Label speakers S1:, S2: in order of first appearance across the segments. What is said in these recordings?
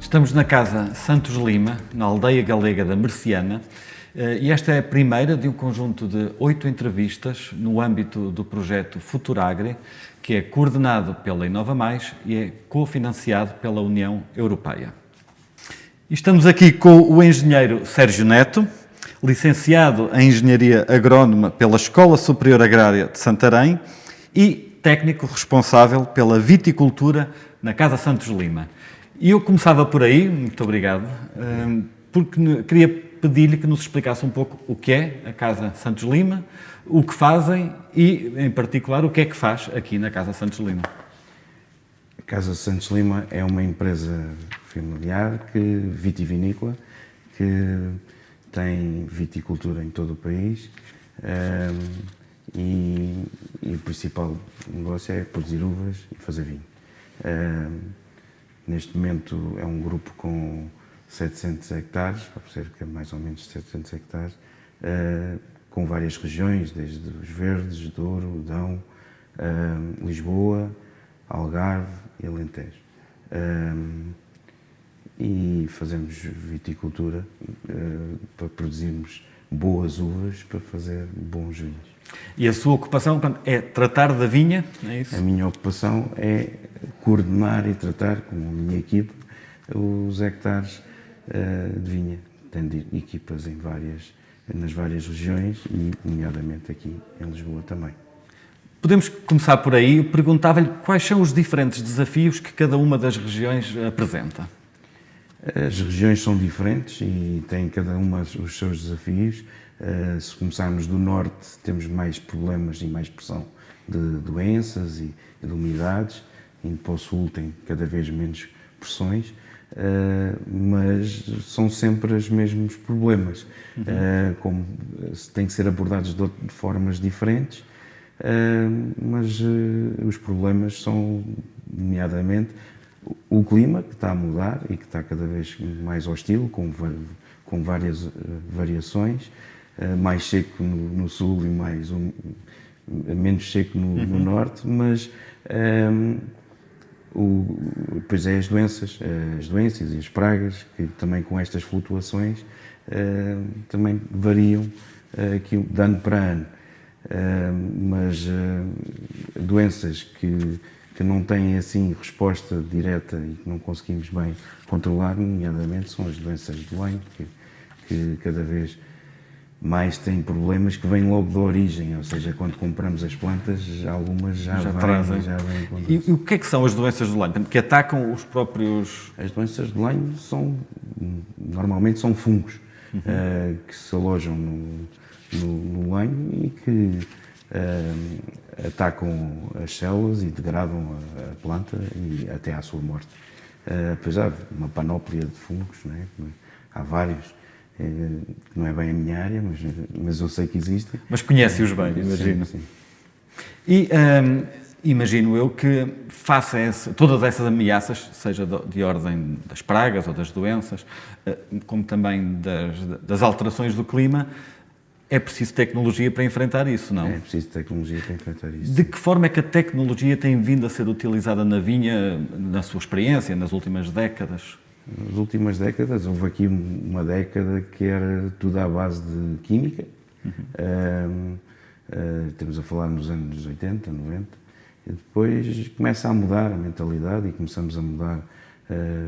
S1: Estamos na Casa Santos Lima, na aldeia galega da Merciana, e esta é a primeira de um conjunto de 8 entrevistas no âmbito do projeto Futuragre, que é coordenado pela Inova Mais e é cofinanciado pela União Europeia. E estamos aqui com o engenheiro Sérgio Neto, licenciado em Engenharia Agrónoma pela Escola Superior Agrária de Santarém e técnico responsável pela viticultura na Casa Santos Lima. E eu começava por aí, muito obrigado, porque queria pedir-lhe que nos explicasse um pouco o que é a Casa Santos Lima, o que fazem e, em particular, o que é que faz aqui na Casa Santos Lima.
S2: A Casa Santos Lima é uma empresa familiar, vitivinícola, que tem viticultura em todo o país e o principal negócio é produzir uvas e fazer vinho. Neste momento é um grupo com 700 hectares, cerca mais ou menos 700 hectares, com várias regiões, desde os Verdes, Douro, Dão, Lisboa, Algarve e Alentejo. E fazemos viticultura para produzirmos boas uvas, para fazer bons vinhos.
S1: E a sua ocupação, portanto, é tratar da vinha, é isso?
S2: A minha ocupação é coordenar e tratar, com a minha equipe, os hectares de vinha, tendo equipas nas várias regiões e, nomeadamente, aqui em Lisboa também.
S1: Podemos começar por aí. Eu perguntava-lhe quais são os diferentes desafios que cada uma das regiões apresenta.
S2: As regiões são diferentes e têm cada uma os seus desafios. Se começarmos do norte, temos mais problemas e mais pressão de doenças e de umidades. Indo para o sul tem cada vez menos pressões, mas são sempre os mesmos problemas, como têm que ser abordados de formas diferentes, mas os problemas são, nomeadamente, o clima, que está a mudar e que está cada vez mais hostil, com várias variações, mais seco no sul e menos seco no norte, mas depois é as doenças e as pragas, que também com estas flutuações também variam aqui de ano para ano. Mas doenças que não têm assim resposta direta e que não conseguimos bem controlar, nomeadamente são as doenças do lenho, que cada vez mais têm problemas que vêm logo da origem, ou seja, quando compramos as plantas, algumas já vêm.
S1: E o que é que são as doenças do lenho? Que atacam os próprios...
S2: As doenças do lenho normalmente são fungos que se alojam no lenho e que atacam as células e degradam a planta e até à sua morte. Apesar de uma panóplia de fungos, não é? Há vários, que não é bem a minha área, mas eu sei que existem.
S1: Mas conhece-os bem, imagino.
S2: Sim.
S1: E imagino eu que, face a todas essas ameaças, seja de ordem das pragas ou das doenças, como também das alterações do clima, é preciso tecnologia para enfrentar isso, não?
S2: É preciso tecnologia para enfrentar isso.
S1: De que forma é que a tecnologia tem vindo a ser utilizada na vinha, na sua experiência, nas últimas décadas?
S2: Nas últimas décadas, houve aqui uma década que era tudo à base de química. Estamos a falar nos anos 80, 90. E depois começa a mudar a mentalidade e começamos a mudar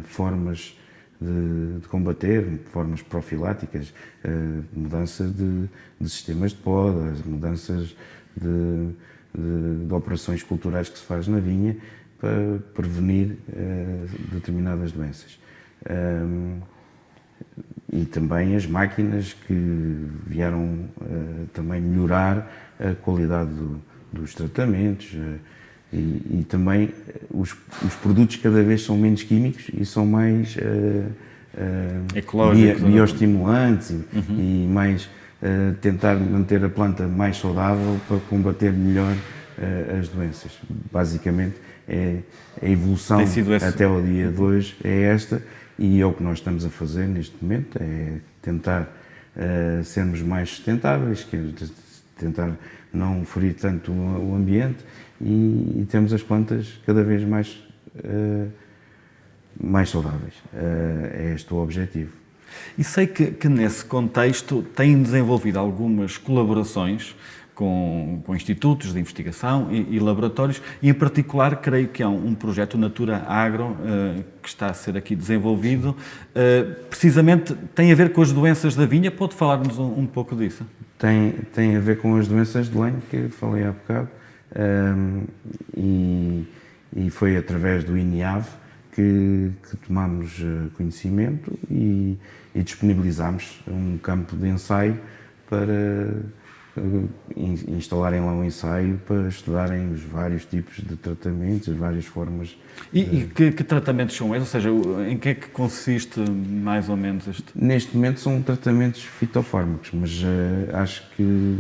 S2: formas de combater, formas profiláticas, mudanças de sistemas de poda, mudanças de operações culturais que se faz na vinha para prevenir determinadas doenças. E também as máquinas que vieram também melhorar a qualidade dos tratamentos e também os produtos cada vez são menos químicos e são mais bioestimulantes e mais tentar manter a planta mais saudável para combater melhor as doenças. Basicamente, a evolução até ao dia de hoje é esta, e é o que nós estamos a fazer neste momento, é tentar sermos mais sustentáveis, tentar não ferir tanto o ambiente e temos as plantas cada vez mais mais saudáveis. É este o objetivo.
S1: E sei que nesse contexto têm desenvolvido algumas colaborações com institutos de investigação e laboratórios, e em particular creio que há um projeto Natura Agro que está a ser aqui desenvolvido, precisamente tem a ver com as doenças da vinha. Pode falar-nos um pouco disso?
S2: Tem a ver com as doenças de lenho que falei há bocado, e foi através do INIAV que tomámos conhecimento e disponibilizámos um campo de ensaio para instalarem lá um ensaio para estudarem os vários tipos de tratamentos, as várias formas.
S1: E que tratamentos são esses? Ou seja, em que é que consiste mais ou menos este?
S2: Neste momento são tratamentos fitofármacos, mas acho que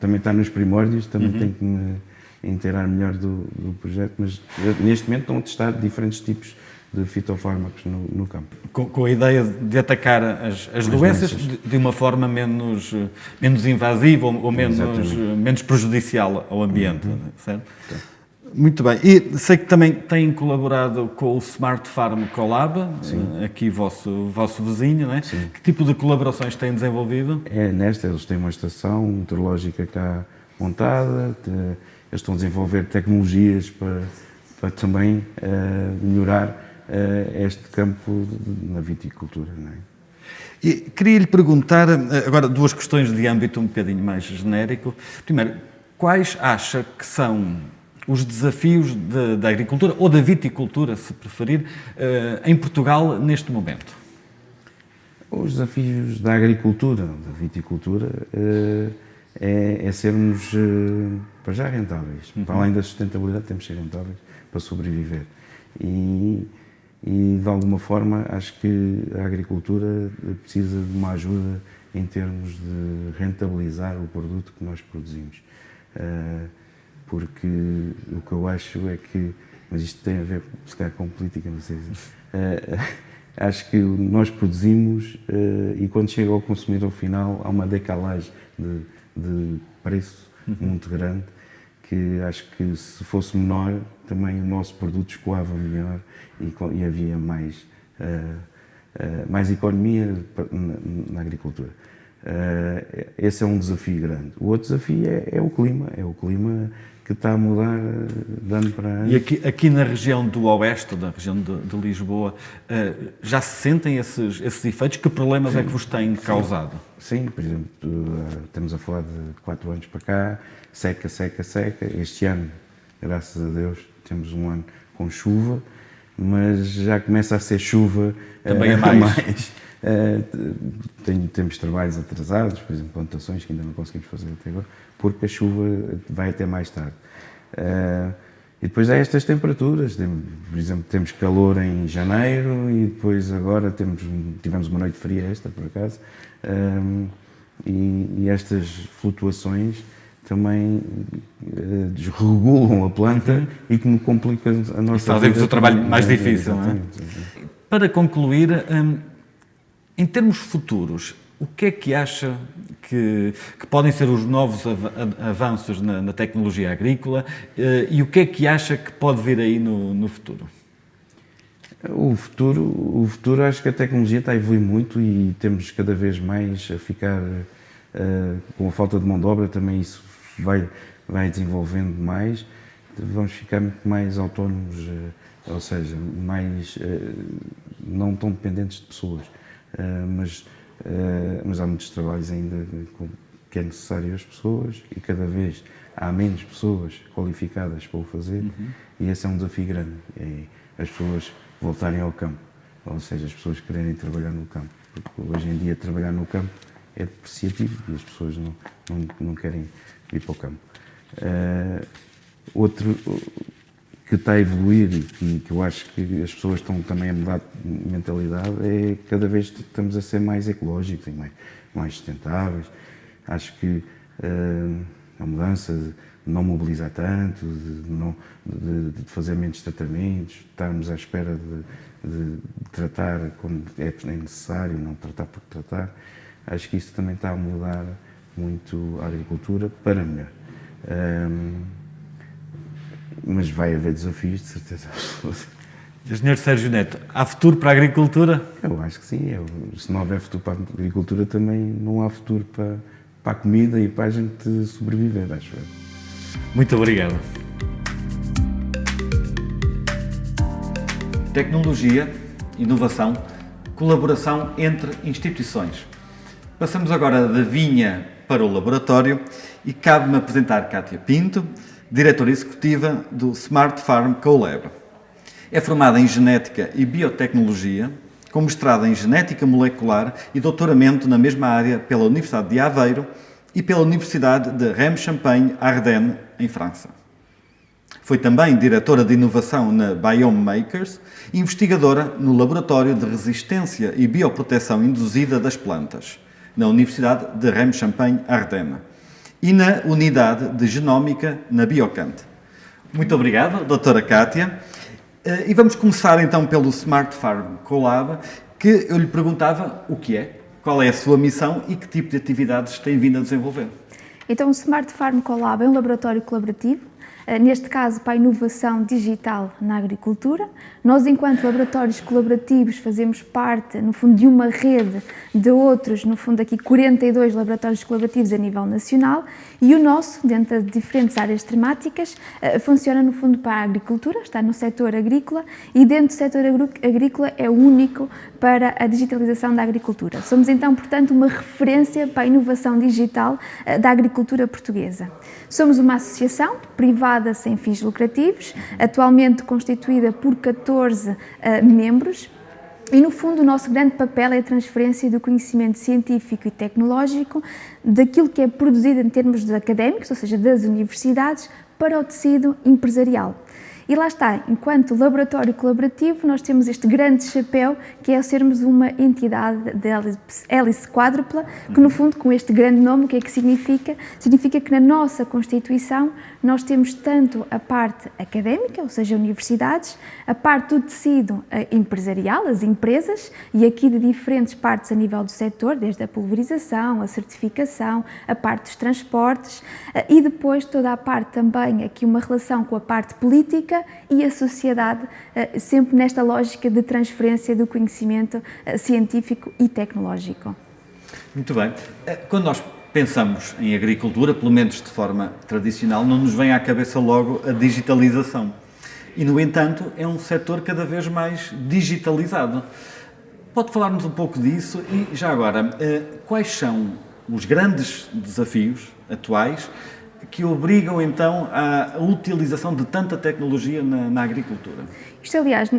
S2: também está nos primórdios, também tenho que me inteirar melhor do projeto, mas neste momento estão a testar diferentes tipos de fitofármacos no campo.
S1: Com a ideia de atacar as doenças de uma forma menos invasiva ou menos prejudicial ao ambiente, certo? Muito bem. E sei que também têm colaborado com o Smart Farm Collab, aqui vosso vizinho, não é?
S2: Sim.
S1: Que tipo de colaborações têm desenvolvido?
S2: Eles têm uma estação meteorológica cá montada, eles estão a desenvolver tecnologias para também melhorar este campo na viticultura, não é?
S1: E queria-lhe perguntar, agora, duas questões de âmbito um bocadinho mais genérico. Primeiro, quais acha que são os desafios da agricultura, ou da viticultura, se preferir, em Portugal neste momento?
S2: Os desafios da agricultura, da viticultura, é sermos, para já, rentáveis. Para além da sustentabilidade, temos de ser rentáveis para sobreviver. E de alguma forma, acho que a agricultura precisa de uma ajuda em termos de rentabilizar o produto que nós produzimos. Porque o que eu acho é que, mas isto tem a ver, se calhar, com política, não sei se... Acho que nós produzimos e quando chega ao consumidor final há uma decalagem de preço muito grande, que acho que se fosse menor também o nosso produto escoava melhor e havia mais economia na agricultura. Esse é um desafio grande. O outro desafio é o clima que está a mudar de ano para ano.
S1: E aqui na região do Oeste, da região de Lisboa, já se sentem esses efeitos? Que problemas é que vos têm causado?
S2: Sim, por exemplo, estamos a falar de 4 anos para cá, seca. Este ano, graças a Deus, temos um ano com chuva, mas já começa a ser chuva
S1: também a mais.
S2: Temos trabalhos atrasados, por exemplo, plantações que ainda não conseguimos fazer até agora, porque a chuva vai até mais tarde. E depois há estas temperaturas, por exemplo, temos calor em janeiro e depois agora tivemos uma noite fria por acaso, e estas flutuações também desregulam a planta e que nos complicam a nossa vida.
S1: Fazemos o trabalho mais difícil, não é? Para concluir, em termos futuros, o que é que acha que podem ser os novos avanços na tecnologia agrícola e o que é que acha que pode vir aí no futuro?
S2: O futuro, acho que a tecnologia está a evoluir muito e temos cada vez mais a ficar, com a falta de mão de obra, também isso vai desenvolvendo mais, vamos ficar muito mais autónomos, ou seja, não tão dependentes de pessoas, mas há muitos trabalhos ainda que é necessário as pessoas e cada vez há menos pessoas qualificadas para o fazer e esse é um desafio grande, é as pessoas voltarem ao campo, ou seja, as pessoas quererem trabalhar no campo, porque hoje em dia trabalhar no campo é depreciativo e as pessoas não querem ir para o campo. Outro que está a evoluir e que eu acho que as pessoas estão também a mudar de mentalidade é que cada vez estamos a ser mais ecológicos e mais sustentáveis. Acho que a mudança de não mobilizar tanto, de fazer menos tratamentos, estarmos à espera de tratar quando é necessário, não tratar por tratar. Acho que isso também está a mudar muito a agricultura para melhor. Mas vai haver desafios, de certeza absoluta.
S1: Engenheiro Sérgio Neto, há futuro para a agricultura?
S2: Eu acho que sim. Se não houver futuro para a agricultura, também não há futuro para a comida e para a gente sobreviver, acho eu.
S1: Muito obrigado. Tecnologia, inovação, colaboração entre instituições. Passamos agora da vinha para o laboratório e cabe-me apresentar Cátia Pinto, diretora executiva do Smart Farm CoLab. É formada em Genética e Biotecnologia, com mestrado em Genética Molecular e doutoramento na mesma área pela Universidade de Aveiro e pela Universidade de Reims-Champagne-Ardenne, em França. Foi também diretora de inovação na Biome Makers e investigadora no Laboratório de Resistência e Bioproteção Induzida das Plantas, na Universidade de Reims-Champagne-Ardenne e na Unidade de Genómica na Biocant. Muito obrigado, doutora Cátia. E vamos começar então pelo Smart Farm CoLab, que eu lhe perguntava o que é, qual é a sua missão e que tipo de atividades tem vindo a desenvolver.
S3: Então o Smart Farm CoLab é um laboratório colaborativo, neste caso para a inovação digital na agricultura. Nós, enquanto laboratórios colaborativos, fazemos parte, no fundo, de uma rede de outros, no fundo aqui 42 laboratórios colaborativos a nível nacional, e o nosso, dentro de diferentes áreas temáticas, funciona no fundo para a agricultura, está no setor agrícola, e dentro do setor agrícola é o único para a digitalização da agricultura. Somos então, portanto, uma referência para a inovação digital da agricultura portuguesa. Somos uma associação privada sem fins lucrativos, atualmente constituída por 14 membros, e no fundo o nosso grande papel é a transferência do conhecimento científico e tecnológico daquilo que é produzido em termos de académicos, ou seja, das universidades, para o tecido empresarial. E lá está, enquanto laboratório colaborativo, nós temos este grande chapéu que é sermos uma entidade de hélice quádrupla, que no fundo, com este grande nome, o que é que significa? Significa que na nossa Constituição nós temos tanto a parte académica, ou seja, universidades, a parte do tecido empresarial, as empresas, e aqui de diferentes partes a nível do setor, desde a pulverização, a certificação, a parte dos transportes, e depois toda a parte também, aqui uma relação com a parte política e a sociedade, sempre nesta lógica de transferência do conhecimento científico e tecnológico.
S1: Muito bem. Quando nós pensamos em agricultura, pelo menos de forma tradicional, não nos vem à cabeça logo a digitalização. E, no entanto, é um setor cada vez mais digitalizado. Pode falar-nos um pouco disso e, já agora, quais são os grandes desafios atuais que obrigam, então, à utilização de tanta tecnologia na agricultura?
S3: Isto, aliás,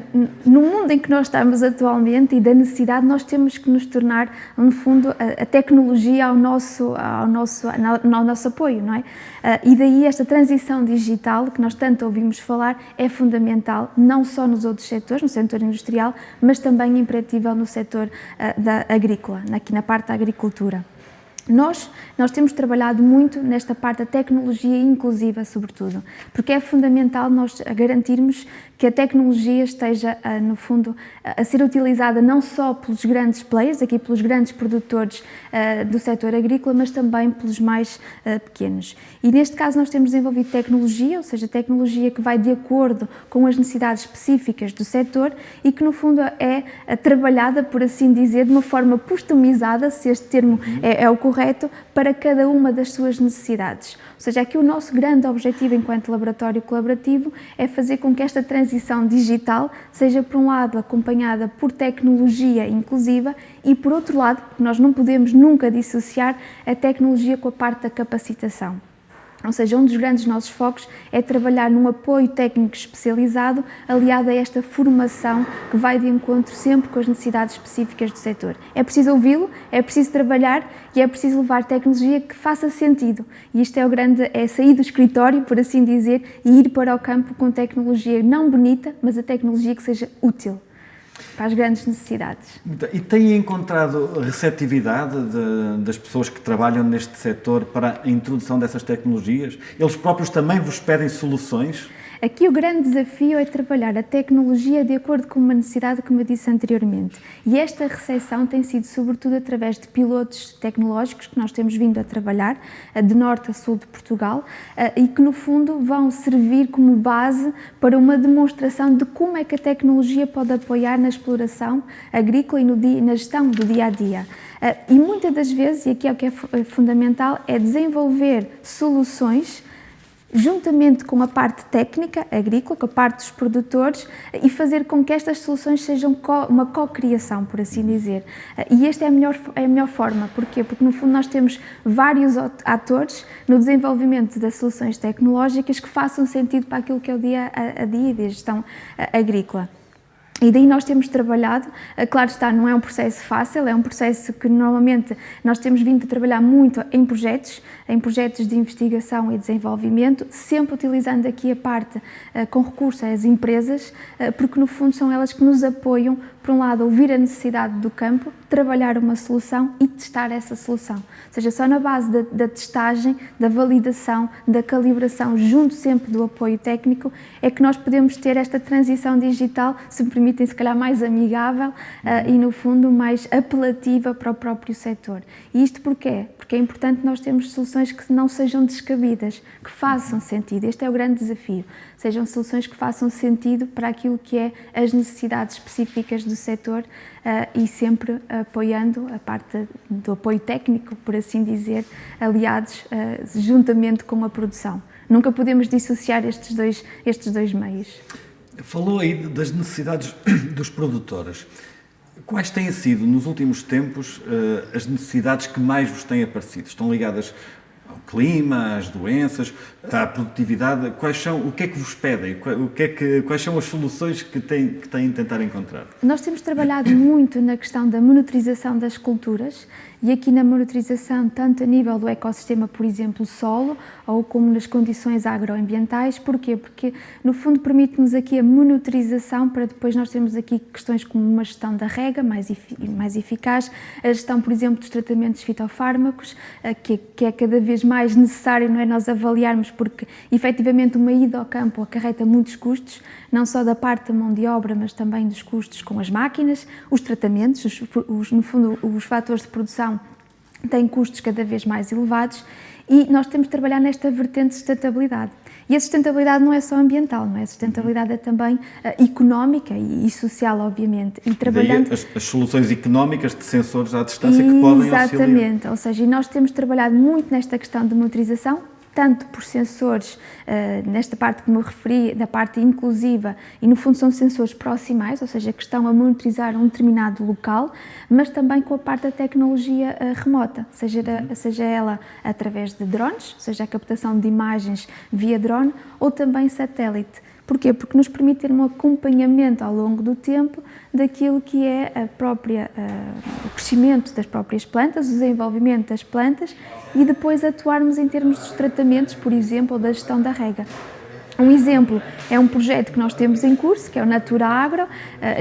S3: no mundo em que nós estamos atualmente e da necessidade, nós temos que nos tornar, no fundo, a tecnologia ao nosso apoio, não é? E daí esta transição digital, que nós tanto ouvimos falar, é fundamental, não só nos outros setores, no setor industrial, mas também imprescindível no setor agrícola, aqui na parte da agricultura. Nós temos trabalhado muito nesta parte da tecnologia inclusiva, sobretudo, porque é fundamental nós garantirmos que a tecnologia esteja, no fundo, a ser utilizada não só pelos grandes players, aqui pelos grandes produtores do setor agrícola, mas também pelos mais pequenos. E neste caso nós temos desenvolvido tecnologia, ou seja, tecnologia que vai de acordo com as necessidades específicas do setor e que, no fundo, é trabalhada, por assim dizer, de uma forma customizada, se este termo é o correto, para cada uma das suas necessidades. Ou seja, aqui o nosso grande objetivo enquanto laboratório colaborativo é fazer com que esta transição digital seja, por um lado, acompanhada por tecnologia inclusiva e, por outro lado, porque nós não podemos nunca dissociar a tecnologia com a parte da capacitação. Ou seja, um dos grandes nossos focos é trabalhar num apoio técnico especializado aliado a esta formação que vai de encontro sempre com as necessidades específicas do setor. É preciso ouvi-lo, é preciso trabalhar e é preciso levar tecnologia que faça sentido. E isto é sair do escritório, por assim dizer, e ir para o campo com tecnologia não bonita, mas a tecnologia que seja útil para as grandes necessidades.
S1: E têm encontrado receptividade das pessoas que trabalham neste setor para a introdução dessas tecnologias? Eles próprios também vos pedem soluções?
S3: Aqui o grande desafio é trabalhar a tecnologia de acordo com uma necessidade, como eu disse anteriormente. E esta recepção tem sido sobretudo através de pilotos tecnológicos que nós temos vindo a trabalhar, de norte a sul de Portugal, e que no fundo vão servir como base para uma demonstração de como é que a tecnologia pode apoiar na exploração agrícola e na gestão do dia-a-dia. E muitas das vezes, e aqui é o que é fundamental, é desenvolver soluções juntamente com a parte técnica agrícola, com a parte dos produtores, e fazer com que estas soluções sejam uma co-criação, por assim dizer. E esta é a melhor forma. Porquê? Porque, no fundo, nós temos vários atores no desenvolvimento das soluções tecnológicas que façam sentido para aquilo que é o dia-a-dia da gestão agrícola. E daí nós temos trabalhado, claro está, não é um processo fácil, é um processo que normalmente nós temos vindo a trabalhar muito em projetos de investigação e desenvolvimento, sempre utilizando aqui a parte com recurso às empresas, porque no fundo são elas que nos apoiam, por um lado, a ouvir a necessidade do campo, trabalhar uma solução e testar essa solução. Ou seja, só na base da testagem, da validação, da calibração, junto sempre do apoio técnico, é que nós podemos ter esta transição digital, se me permitem, se calhar mais amigável e, no fundo, mais apelativa para o próprio setor. E isto porquê? Porque é importante nós termos soluções que não sejam descabidas, que façam sentido. Este é o grande desafio. Sejam soluções que façam sentido para aquilo que é as necessidades específicas do setor e sempre apoiando a parte do apoio técnico, por assim dizer, aliados juntamente com a produção. Nunca podemos dissociar estes dois meios.
S1: Falou aí das necessidades dos produtores. Quais têm sido, nos últimos tempos, as necessidades que mais vos têm aparecido? Estão ligadas ao clima, às doenças, à produtividade? O que é que vos pedem? Quais são as soluções que têm de tentar encontrar?
S3: Nós temos trabalhado muito na questão da monitorização das culturas e aqui na monitorização, tanto a nível do ecossistema, por exemplo, solo, ou como nas condições agroambientais. Porquê? Porque, no fundo, permite-nos aqui a monitorização para depois nós termos aqui questões como uma gestão da rega mais eficaz, a gestão, por exemplo, dos tratamentos fitofármacos, que é cada vez mais necessário, não é, nós avaliarmos, porque, efetivamente, uma ida ao campo acarreta muitos custos, não só da parte da mão de obra, mas também dos custos com as máquinas, os tratamentos, no fundo, os fatores de produção têm custos cada vez mais elevados e nós temos de trabalhar nesta vertente de sustentabilidade. E a sustentabilidade não é só ambiental, não é? A sustentabilidade é também económica e social, obviamente. E trabalhando...
S1: As soluções económicas de sensores à distância que podem auxiliar.
S3: Exatamente, ou seja, e nós temos trabalhado muito nesta questão de monitorização, tanto por sensores, nesta parte que me referi, da parte inclusiva, e no fundo são sensores proximais, ou seja, que estão a monitorizar um determinado local, mas também com a parte da tecnologia remota, seja ela através de drones, seja a captação de imagens via drone, ou também satélite. Porquê? Porque nos permite ter um acompanhamento ao longo do tempo daquilo que é o crescimento das próprias plantas, o desenvolvimento das plantas e depois atuarmos em termos dos tratamentos, por exemplo, ou da gestão da rega. Um exemplo é um projeto que nós temos em curso, que é o Natura Agro.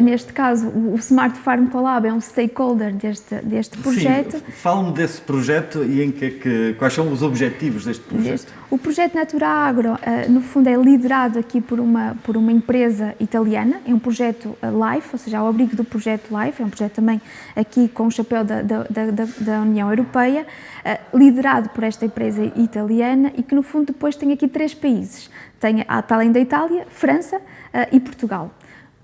S3: Neste caso, o Smart Farm Collab é um stakeholder deste projeto.
S1: Sim, fale-me desse projeto e quais são os objetivos deste projeto.
S3: O projeto Natura Agro, no fundo, é liderado aqui por uma empresa italiana. É um projeto LIFE, ou seja, ao abrigo do projeto LIFE. É um projeto também aqui com o chapéu da União Europeia, liderado por esta empresa italiana e que, no fundo, depois tem aqui 3 países. Tem, para além da Itália, França e Portugal.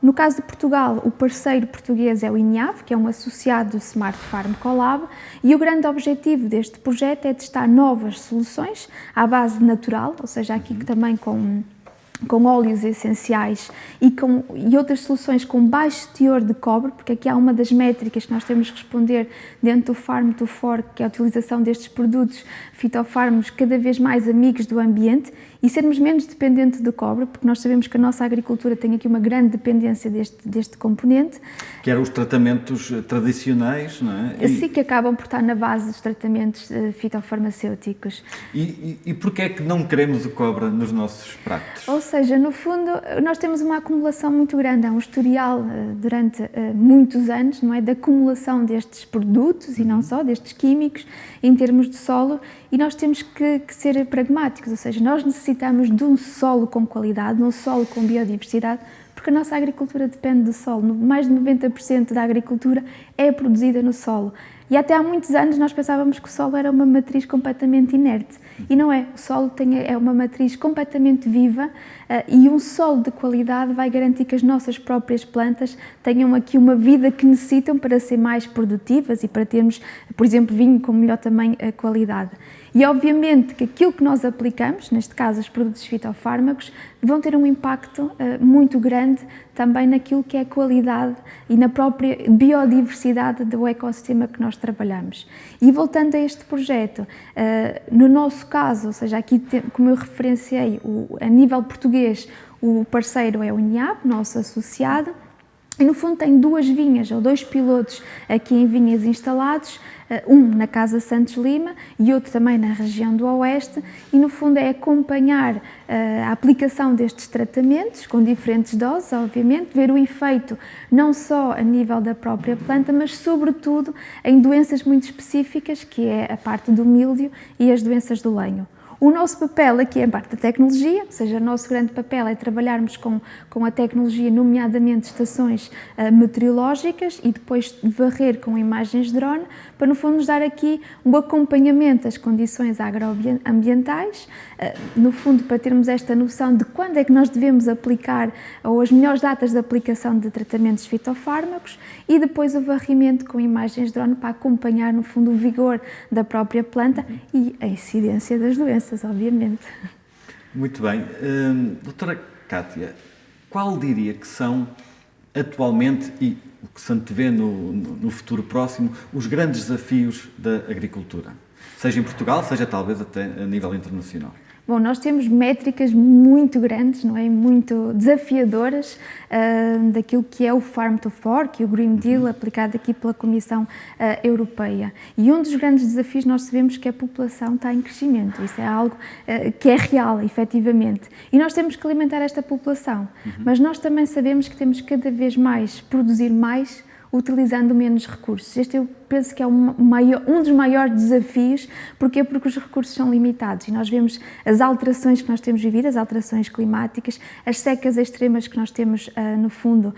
S3: No caso de Portugal, o parceiro português é o INEAV, que é um associado do Smart Farm Collab, e o grande objetivo deste projeto é testar novas soluções à base natural, ou seja, aqui também com óleos essenciais e outras soluções com baixo teor de cobre, porque aqui há uma das métricas que nós temos que responder dentro do Farm to Fork, que é a utilização destes produtos fitofármacos cada vez mais amigos do ambiente e sermos menos dependentes do cobre, porque nós sabemos que a nossa agricultura tem aqui uma grande dependência deste componente.
S1: Que eram os tratamentos tradicionais, não é?
S3: Assim que acabam por estar na base dos tratamentos fitofarmacêuticos.
S1: E porquê é que não queremos o cobre nos nossos pratos?
S3: Ou seja, no fundo, nós temos uma acumulação muito grande, há um historial durante muitos anos, não é, da acumulação destes produtos e não só, destes químicos, em termos de solo, e nós temos que ser pragmáticos, ou seja, nós necessitamos necessitamos de um solo com qualidade, de um solo com biodiversidade, porque a nossa agricultura depende do solo. Mais de 90% da agricultura é produzida no solo. E até há muitos anos nós pensávamos que o solo era uma matriz completamente inerte. E não é. O solo é uma matriz completamente viva e um solo de qualidade vai garantir que as nossas próprias plantas tenham aqui uma vida que necessitam para ser mais produtivas e para termos, por exemplo, vinho com melhor também qualidade. E obviamente que aquilo que nós aplicamos, neste caso os produtos fitofármacos, vão ter um impacto muito grande também naquilo que é a qualidade e na própria biodiversidade do ecossistema que nós trabalhamos. E voltando a este projeto, no nosso caso, ou seja, aqui como eu referenciei, a nível português, o parceiro é o INEAP, nosso associado, e no fundo tem 2 vinhas, ou 2 pilotos aqui em vinhas instalados, um na Casa Santos Lima e outro também na região do Oeste, e no fundo é acompanhar a aplicação destes tratamentos, com diferentes doses, obviamente, ver o efeito não só a nível da própria planta, mas sobretudo em doenças muito específicas, que é a parte do míldio e as doenças do lenho. O nosso papel aqui é a parte da tecnologia, ou seja, o nosso grande papel é trabalharmos com a tecnologia, nomeadamente estações meteorológicas, e depois varrer com imagens de drone, para no fundo nos dar aqui um acompanhamento às condições agroambientais, no fundo para termos esta noção de quando é que nós devemos aplicar, ou as melhores datas de aplicação de tratamentos fitofármacos, e depois o varrimento com imagens de drone para acompanhar no fundo o vigor da própria planta e a incidência das doenças, obviamente.
S1: Muito bem. Doutora Cátia, qual diria que são atualmente e o que se antevê no futuro próximo os grandes desafios da agricultura? Seja em Portugal, seja talvez até a nível internacional.
S3: Bom, nós temos métricas muito grandes, não é? Muito desafiadoras daquilo que é o Farm to Fork e o Green Deal aplicado aqui pela Comissão Europeia. E um dos grandes desafios nós sabemos que a população está em crescimento. Isso é algo que é real, efetivamente. E nós temos que alimentar esta população. Mas nós também sabemos que temos cada vez mais produzir mais utilizando menos recursos. Este eu penso que é um dos maiores desafios. Porquê? Porque os recursos são limitados e nós vemos as alterações que nós temos vivido, as alterações climáticas, as secas extremas que nós temos, no fundo,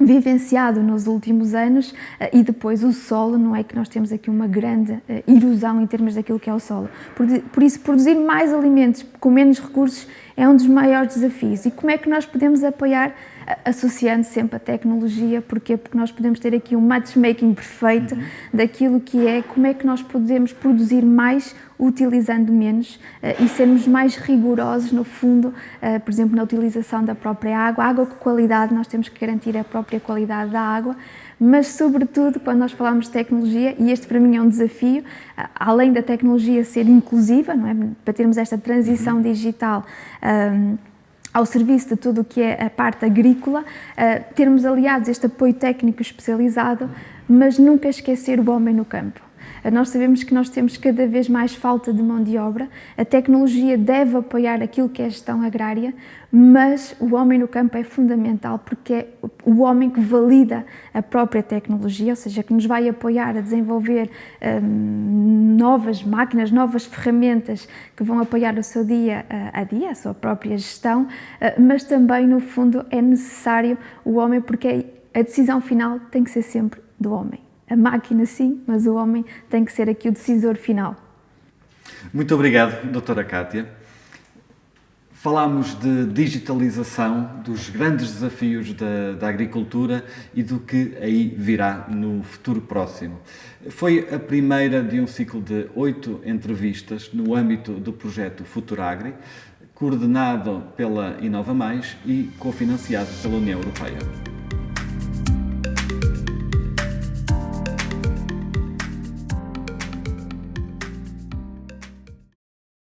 S3: vivenciado nos últimos anos, e depois o solo, não é que nós temos aqui uma grande erosão em termos daquilo que é o solo. Por isso, produzir mais alimentos com menos recursos é um dos maiores desafios. E como é que nós podemos apoiar? Associando sempre a tecnologia. Porquê? Porque nós podemos ter aqui um matchmaking perfeito daquilo que é, como é que nós podemos produzir mais utilizando menos e sermos mais rigorosos no fundo, por exemplo, na utilização da própria água. Água com qualidade, nós temos que garantir a própria qualidade da água, mas sobretudo quando nós falamos de tecnologia, e este para mim é um desafio, além da tecnologia ser inclusiva, não é? Para termos esta transição digital ao serviço de tudo o que é a parte agrícola, termos aliados este apoio técnico especializado, mas nunca esquecer o homem no campo. Nós sabemos que nós temos cada vez mais falta de mão de obra, a tecnologia deve apoiar aquilo que é a gestão agrária, mas o homem no campo é fundamental, porque é o homem que valida a própria tecnologia, ou seja, que nos vai apoiar a desenvolver novas máquinas, novas ferramentas que vão apoiar o seu dia a dia, a sua própria gestão, mas também, no fundo, é necessário o homem, porque a decisão final tem que ser sempre do homem. A máquina sim, mas o homem tem que ser aqui o decisor final.
S1: Muito obrigado, doutora Cátia. Falámos de digitalização, dos grandes desafios da agricultura e do que aí virá no futuro próximo. Foi a primeira de um ciclo de 8 entrevistas no âmbito do projeto Futuragri, coordenado pela Inova Mais e cofinanciado pela União Europeia.